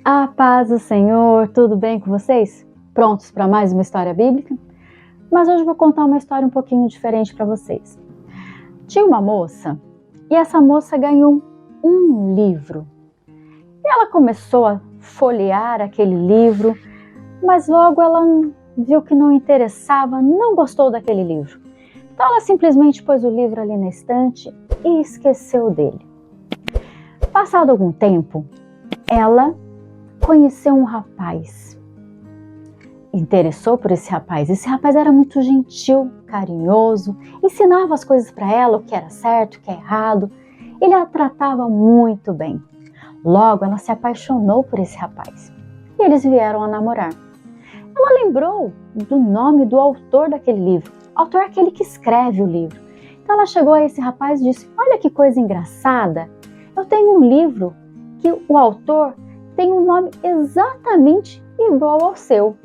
A paz do Senhor, tudo bem com vocês? Prontos para mais uma história bíblica? Mas hoje eu vou contar uma história um pouquinho diferente para vocês. Tinha uma moça e essa moça ganhou um livro. E ela começou a folhear aquele livro, mas logo ela viu que não interessava, não gostou daquele livro. Então ela simplesmente pôs o livro ali na estante e esqueceu dele. Passado algum tempo, ela conheceu um rapaz, interessou por esse rapaz. Esse rapaz era muito gentil, carinhoso, ensinava as coisas para ela, o que era certo, o que é errado. Ele a tratava muito bem. Logo, ela se apaixonou por esse rapaz e eles vieram a namorar. Ela lembrou do nome do autor daquele livro. O autor é aquele que escreve o livro. Então ela chegou a esse rapaz e disse: olha que coisa engraçada, eu tenho um livro que o autor tem um nome exatamente igual ao seu.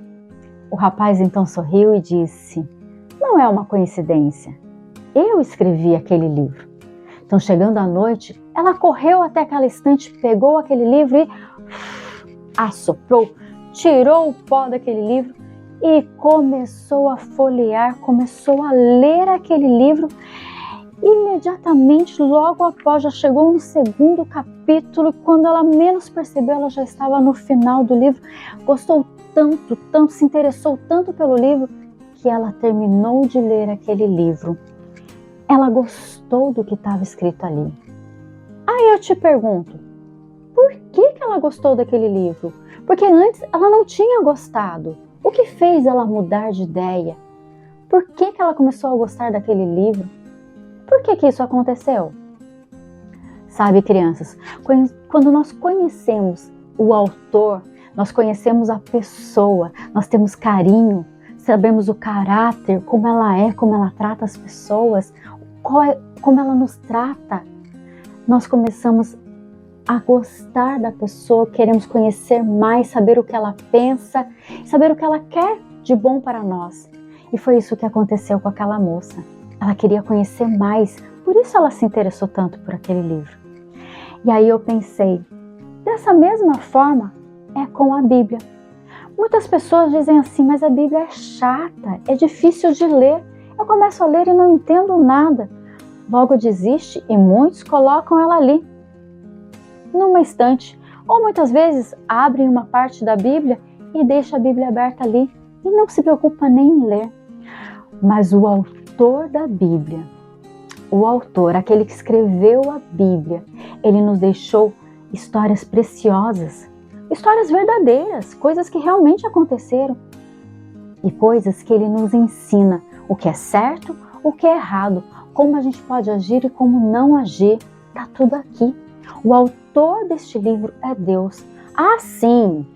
O rapaz então sorriu e disse: não é uma coincidência, eu escrevi aquele livro. Então, chegando à noite, ela correu até aquela estante, pegou aquele livro e assoprou, tirou o pó daquele livro e começou a folhear, começou a ler aquele livro. Imediatamente, logo após, já chegou no segundo capítulo, quando ela menos percebeu, ela já estava no final do livro. Gostou tanto, se interessou tanto pelo livro, que ela terminou de ler aquele livro. Ela gostou do que estava escrito ali. Aí eu te pergunto, por que ela gostou daquele livro? Porque antes ela não tinha gostado. O que fez ela mudar de ideia? Por que ela começou a gostar daquele livro? Por que isso aconteceu? Sabe, crianças, quando nós conhecemos o autor, nós conhecemos a pessoa, nós temos carinho, sabemos o caráter, como ela é, como ela trata as pessoas, como ela nos trata, nós começamos a gostar da pessoa, queremos conhecer mais, saber o que ela pensa, saber o que ela quer de bom para nós. E foi isso que aconteceu com aquela moça. Ela queria conhecer mais, por isso ela se interessou tanto por aquele livro. E aí eu pensei, dessa mesma forma é com a Bíblia. Muitas pessoas dizem assim, mas a Bíblia é chata, é difícil de ler. Eu começo a ler e não entendo nada. Logo desiste e muitos colocam ela ali, numa estante. Ou muitas vezes abrem uma parte da Bíblia e deixam a Bíblia aberta ali e não se preocupa nem em ler. Mas o autor da Bíblia, o autor, aquele que escreveu a Bíblia, ele nos deixou histórias preciosas, histórias verdadeiras, coisas que realmente aconteceram e coisas que ele nos ensina o que é certo, o que é errado, como a gente pode agir e como não agir. Está tudo aqui. O autor deste livro é Deus. Sim,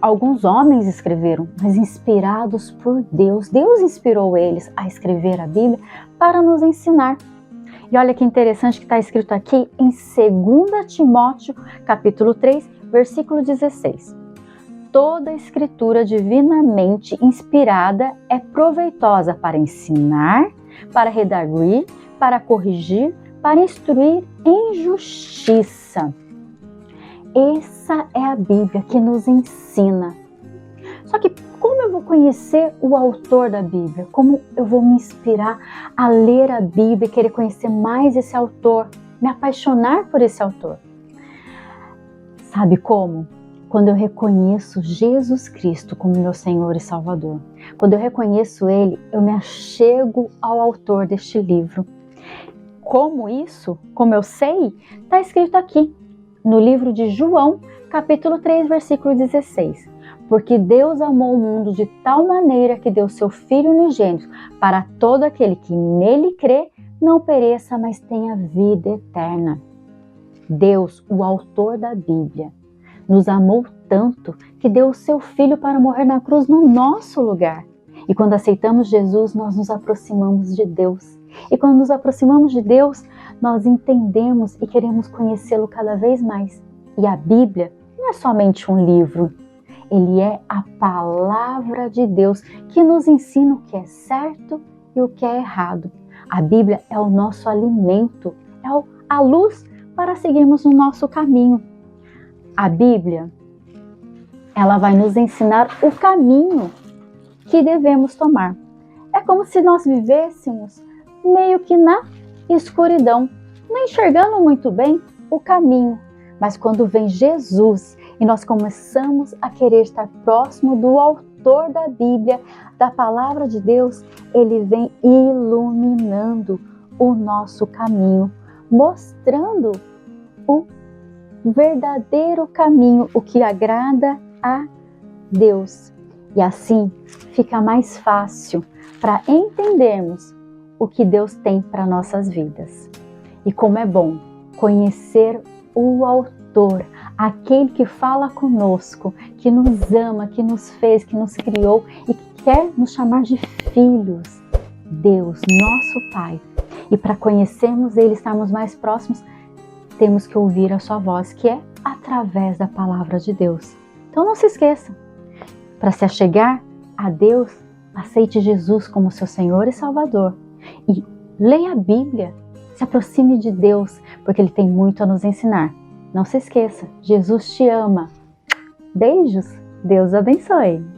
alguns homens escreveram, mas inspirados por Deus. Deus inspirou eles a escrever a Bíblia para nos ensinar. E olha que interessante que está escrito aqui em 2 Timóteo, capítulo 3, versículo 16. Toda escritura divinamente inspirada é proveitosa para ensinar, para redarguir, para corrigir, para instruir em justiça. Essa é a Bíblia que nos ensina. Só que como eu vou conhecer o autor da Bíblia? Como eu vou me inspirar a ler a Bíblia e querer conhecer mais esse autor? Me apaixonar por esse autor? Sabe como? Quando eu reconheço Jesus Cristo como meu Senhor e Salvador. Quando eu reconheço Ele, eu me achego ao autor deste livro. Como isso? Como eu sei? Está escrito aqui, no livro de João, capítulo 3, versículo 16. Porque Deus amou o mundo de tal maneira que deu seu Filho unigênito para todo aquele que nele crê, não pereça, mas tenha vida eterna. Deus, o autor da Bíblia, nos amou tanto que deu o seu Filho para morrer na cruz no nosso lugar. E quando aceitamos Jesus, nós nos aproximamos de Deus. E quando nos aproximamos de Deus, nós entendemos e queremos conhecê-lo cada vez mais. E a Bíblia não é somente um livro. Ele é a palavra de Deus que nos ensina o que é certo e o que é errado. A Bíblia é o nosso alimento, é a luz para seguirmos o nosso caminho. A Bíblia ela vai nos ensinar o caminho que devemos tomar. É como se nós vivêssemos meio que na escuridão, não enxergando muito bem o caminho. Mas quando vem Jesus e nós começamos a querer estar próximo do autor da Bíblia, da palavra de Deus, ele vem iluminando o nosso caminho, mostrando o verdadeiro caminho, o que agrada a Deus. E assim fica mais fácil para entendermos o que Deus tem para nossas vidas. E como é bom conhecer o autor, aquele que fala conosco, que nos ama, que nos fez, que nos criou e que quer nos chamar de filhos. Deus, nosso Pai. E para conhecermos Ele, estarmos mais próximos, temos que ouvir a sua voz, que é através da palavra de Deus. Então não se esqueça, para se achegar a Deus, aceite Jesus como seu Senhor e Salvador. E leia a Bíblia, se aproxime de Deus, porque Ele tem muito a nos ensinar. Não se esqueça, Jesus te ama. Beijos, Deus abençoe.